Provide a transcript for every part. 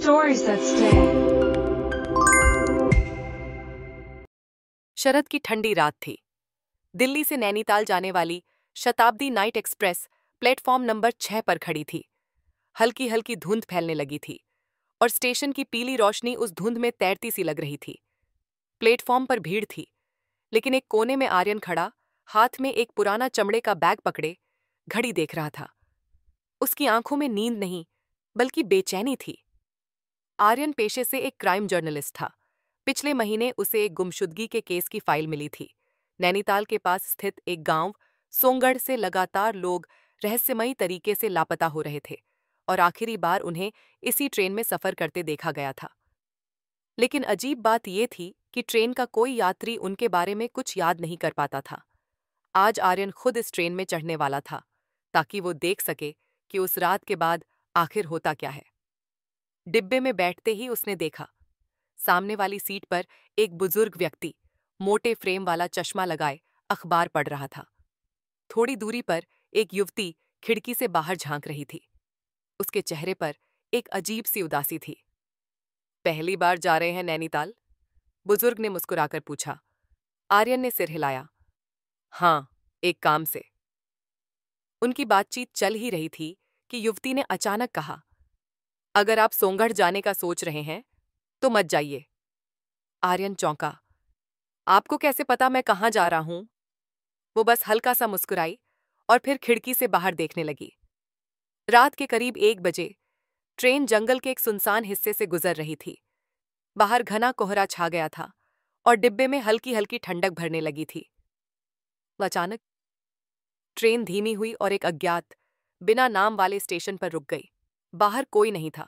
Stories that stay. शरद की ठंडी रात थी। दिल्ली से नैनीताल जाने वाली शताब्दी नाइट एक्सप्रेस प्लेटफॉर्म नंबर 6 पर खड़ी थी। हल्की हल्की धुंध फैलने लगी थी और स्टेशन की पीली रोशनी उस धुंध में तैरती सी लग रही थी। प्लेटफॉर्म पर भीड़ थी, लेकिन एक कोने में आर्यन खड़ा, हाथ में एक पुराना चमड़े का बैग पकड़े, घड़ी देख रहा था। उसकी आंखों में नींद नहीं, बल्कि बेचैनी थी। आर्यन पेशे से एक क्राइम जर्नलिस्ट था। पिछले महीने उसे एक गुमशुदगी के केस की फाइल मिली थी। नैनीताल के पास स्थित एक गांव सोंगढ़ से लगातार लोग रहस्यमयी तरीके से लापता हो रहे थे और आखिरी बार उन्हें इसी ट्रेन में सफर करते देखा गया था। लेकिन अजीब बात यह थी कि ट्रेन का कोई यात्री उनके बारे में कुछ याद नहीं कर पाता था। आज आर्यन खुद इस ट्रेन में चढ़ने वाला था, ताकि वो देख सके कि उस रात के बाद आखिर होता क्या है। डिब्बे में बैठते ही उसने देखा, सामने वाली सीट पर एक बुजुर्ग व्यक्ति मोटे फ्रेम वाला चश्मा लगाए अखबार पढ़ रहा था। थोड़ी दूरी पर एक युवती खिड़की से बाहर झांक रही थी। उसके चेहरे पर एक अजीब सी उदासी थी। पहली बार जा रहे हैं नैनीताल? बुजुर्ग ने मुस्कुराकर पूछा। आर्यन ने सिर हिलाया। हाँ, एक काम से। उनकी बातचीत चल ही रही थी कि युवती ने अचानक कहा, अगर आप सोंगढ़ जाने का सोच रहे हैं तो मत जाइए। आर्यन चौंका। आपको कैसे पता मैं कहाँ जा रहा हूं? वो बस हल्का सा मुस्कुराई और फिर खिड़की से बाहर देखने लगी। रात के करीब 1 बजे ट्रेन जंगल के एक सुनसान हिस्से से गुजर रही थी। बाहर घना कोहरा छा गया था और डिब्बे में हल्की हल्की ठंडक भरने लगी थी। अचानक ट्रेन धीमी हुई और एक अज्ञात, बिना नाम वाले स्टेशन पर रुक गई। बाहर कोई नहीं था,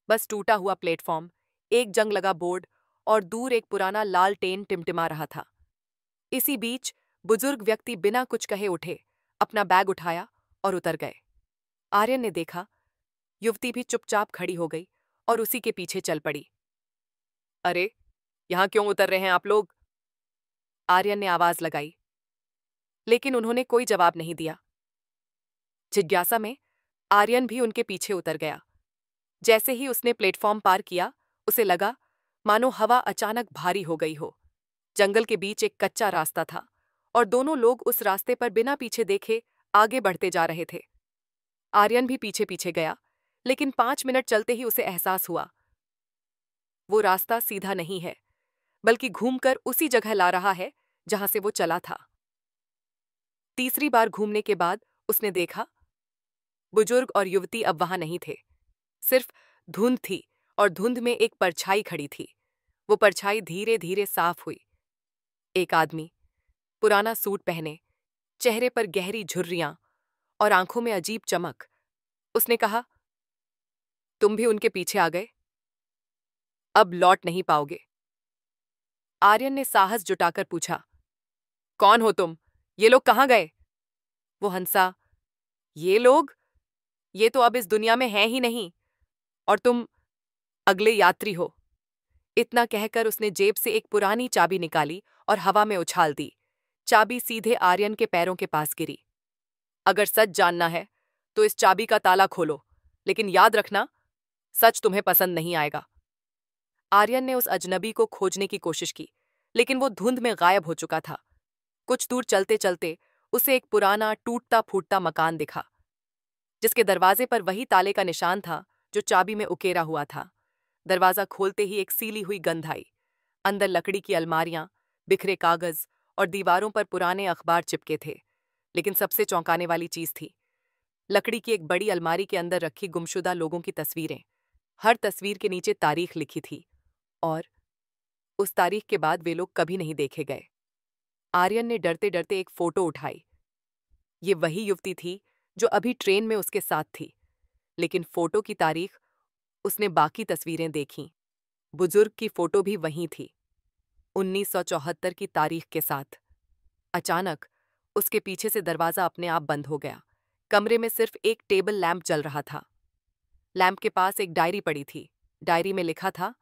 बस टूटा हुआ प्लेटफॉर्म, एक जंग लगा बोर्ड और दूर एक पुराना लालटेन टिमटिमा रहा था। इसी बीच बुजुर्ग व्यक्ति बिना कुछ कहे उठे, अपना बैग उठाया और उतर गए। आर्यन ने देखा, युवती भी चुपचाप खड़ी हो गई और उसी के पीछे चल पड़ी। अरे, यहां क्यों उतर रहे हैं आप लोग? आर्यन ने आवाज लगाई, लेकिन उन्होंने कोई जवाब नहीं दिया। जिज्ञासा में आर्यन भी उनके पीछे उतर गया। जैसे ही उसने प्लेटफॉर्म पार किया, उसे लगा मानो हवा अचानक भारी हो गई हो। जंगल के बीच एक कच्चा रास्ता था और दोनों लोग उस रास्ते पर बिना पीछे देखे आगे बढ़ते जा रहे थे। आर्यन भी पीछे पीछे गया, लेकिन 5 मिनट चलते ही उसे एहसास हुआ, वो रास्ता सीधा नहीं है, बल्कि घूमकर उसी जगह ला रहा है जहां से वो चला था। तीसरी बार घूमने के बाद उसने देखा, बुजुर्ग और युवती अब वहां नहीं थे। सिर्फ धुंध थी और धुंध में एक परछाई खड़ी थी। वो परछाई धीरे धीरे साफ हुई। एक आदमी, पुराना सूट पहने, चेहरे पर गहरी झुर्रियां और आंखों में अजीब चमक। उसने कहा, तुम भी उनके पीछे आ गए? अब लौट नहीं पाओगे। आर्यन ने साहस जुटाकर पूछा, कौन हो तुम? ये लोग कहाँ गए? वो हंसा, ये लोग? ये तो अब इस दुनिया में हैं ही नहीं, और तुम अगले यात्री हो। इतना कहकर उसने जेब से एक पुरानी चाबी निकाली और हवा में उछाल दी। चाबी सीधे आर्यन के पैरों के पास गिरी। अगर सच जानना है तो इस चाबी का ताला खोलो, लेकिन याद रखना, सच तुम्हें पसंद नहीं आएगा। आर्यन ने उस अजनबी को खोजने की कोशिश की, लेकिन वो धुंध में गायब हो चुका था। कुछ दूर चलते चलते उसे एक पुराना टूटता फूटता मकान दिखा, जिसके दरवाजे पर वही ताले का निशान था जो चाबी में उकेरा हुआ था। दरवाजा खोलते ही एक सीली हुई गंध आई। अंदर लकड़ी की अलमारियां, बिखरे कागज और दीवारों पर पुराने अखबार चिपके थे। लेकिन सबसे चौंकाने वाली चीज थी, लकड़ी की एक बड़ी अलमारी के अंदर रखी गुमशुदा लोगों की तस्वीरें। हर तस्वीर के नीचे तारीख लिखी थी, और उस तारीख के बाद वे लोग कभी नहीं देखे गए। आर्यन ने डरते डरते एक फोटो उठाई। ये वही युवती थी जो अभी ट्रेन में उसके साथ थी, लेकिन फोटो की तारीख, उसने बाकी तस्वीरें देखीं। बुजुर्ग की फोटो भी वहीं थी, 1974 की तारीख के साथ। अचानक उसके पीछे से दरवाजा अपने आप बंद हो गया। कमरे में सिर्फ एक टेबल लैंप जल रहा था। लैंप के पास एक डायरी पड़ी थी। डायरी में लिखा था,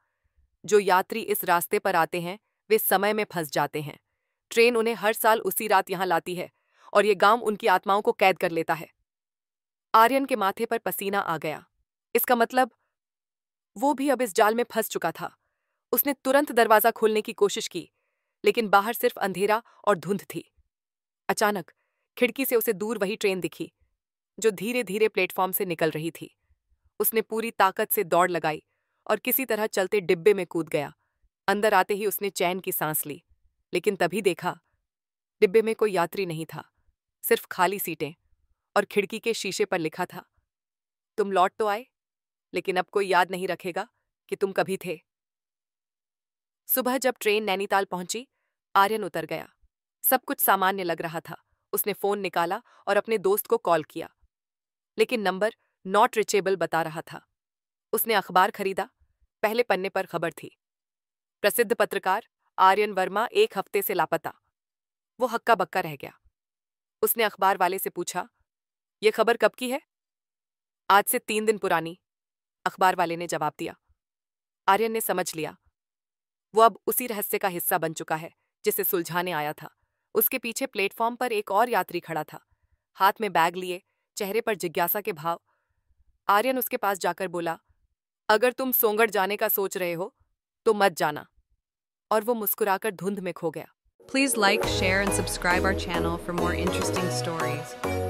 जो यात्री इस रास्ते पर आते हैं वे समय में फंस जाते हैं। ट्रेन उन्हें हर साल उसी रात यहां लाती है और ये गांव उनकी आत्माओं को कैद कर लेता है। आर्यन के माथे पर पसीना आ गया। इसका मतलब वो भी अब इस जाल में फंस चुका था। उसने तुरंत दरवाजा खोलने की कोशिश की, लेकिन बाहर सिर्फ अंधेरा और धुंध थी। अचानक खिड़की से उसे दूर वही ट्रेन दिखी, जो धीरे धीरे प्लेटफॉर्म से निकल रही थी। उसने पूरी ताकत से दौड़ लगाई और किसी तरह चलते डिब्बे में कूद गया। अंदर आते ही उसने चैन की सांस ली, लेकिन तभी देखा डिब्बे में कोई यात्री नहीं था, सिर्फ खाली सीटें, और खिड़की के शीशे पर लिखा था, तुम लौट तो आए, लेकिन अब कोई याद नहीं रखेगा कि तुम कभी थे। सुबह जब ट्रेन नैनीताल पहुंची, आर्यन उतर गया। सब कुछ सामान्य लग रहा था। उसने फोन निकाला और अपने दोस्त को कॉल किया, लेकिन नंबर नॉट रीचेबल बता रहा था। उसने अखबार खरीदा। पहले पन्ने पर खबर थी, प्रसिद्ध पत्रकार आर्यन वर्मा 1 हफ्ते से लापता। वो हक्का बक्का रह गया। उसने अखबार वाले से पूछा, ये खबर कब की है? आज से 3 दिन पुरानी, अखबार वाले ने जवाब दिया। आर्यन ने समझ लिया, वो अब उसी रहस्य का हिस्सा बन चुका है जिसे सुलझाने आया था। उसके पीछे प्लेटफॉर्म पर एक और यात्री खड़ा था, हाथ में बैग लिए, चेहरे पर जिज्ञासा के भाव। आर्यन उसके पास जाकर बोला, अगर तुम सोंगढ़ जाने का सोच रहे हो तो मत जाना। और वो मुस्कुराकर धुंध में खो गया। Please like, share, and subscribe our channel for more interesting stories.